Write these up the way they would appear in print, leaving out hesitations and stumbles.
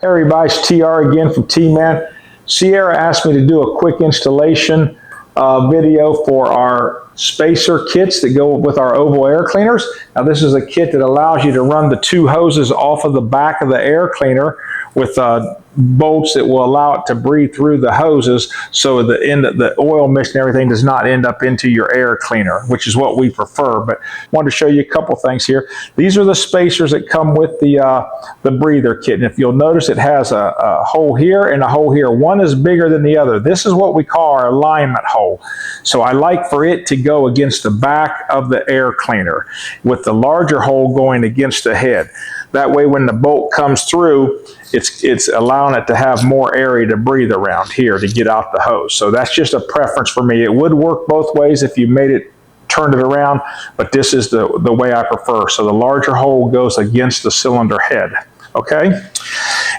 Hey everybody, it's TR again from T-Man. Sierra asked me to do a quick installation video for our spacer kits that go with our oval air cleaners. Now this is a kit that allows you to run the two hoses off of the back of the air cleaner with bolts that will allow it to breathe through the hoses, so the oil mist and everything does not end up into your air cleaner, which is what we prefer. But I wanted to show you a couple things here. These are the spacers that come with the breather kit, and if you'll notice, it has a hole here and a hole here. One is bigger than the other. This is what we call our alignment hole. So I like for it to go against the back of the air cleaner, with the larger hole going against the head. That way when the bolt comes through, it's allowing it to have more area to breathe around here to get out the hose. So that's just a preference for me. It would work both ways if you turned it around, but this is the way I prefer. So the larger hole goes against the cylinder head, okay?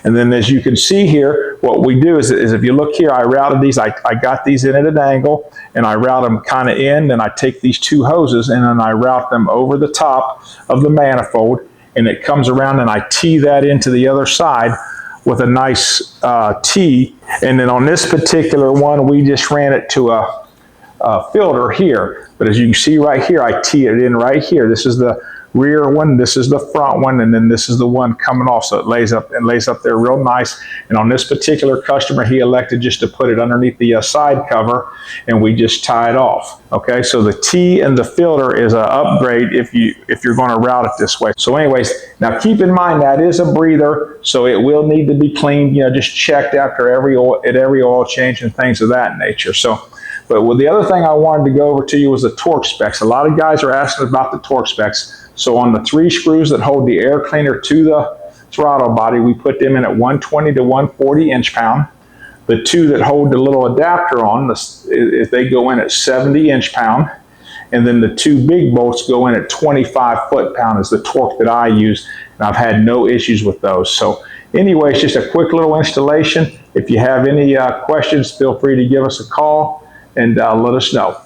And then as you can see here, what we do is if you look here, I routed these, I got these in at an angle, and I route them kind of in, and I take these two hoses and then I route them over the top of the manifold, and it comes around and I tee that into the other side with a nice tee. And then on this particular one, we just ran it to a filter here. But as you can see right here, I tee it in right here. This is the rear one, this is the front one, and then this is the one coming off. So it lays up there real nice. And on this particular customer, he elected just to put it underneath the side cover, and we just tie it off. Okay, so the tee and the filter is an upgrade if you're going to route it this way. So anyways, now keep in mind that is a breather, so it will need to be cleaned, just checked after every oil change and things of that nature. But the other thing I wanted to go over to you was the torque specs. A lot of guys are asking about the torque specs. So on the 3 screws that hold the air cleaner to the throttle body, we put them in at 120 to 140 inch-pound. The 2 that hold the little adapter on, they go in at 70 inch-pound. And then the 2 big bolts go in at 25 foot-pound is the torque that I use, and I've had no issues with those. So anyway, it's just a quick little installation. If you have any questions, feel free to give us a call and let us know.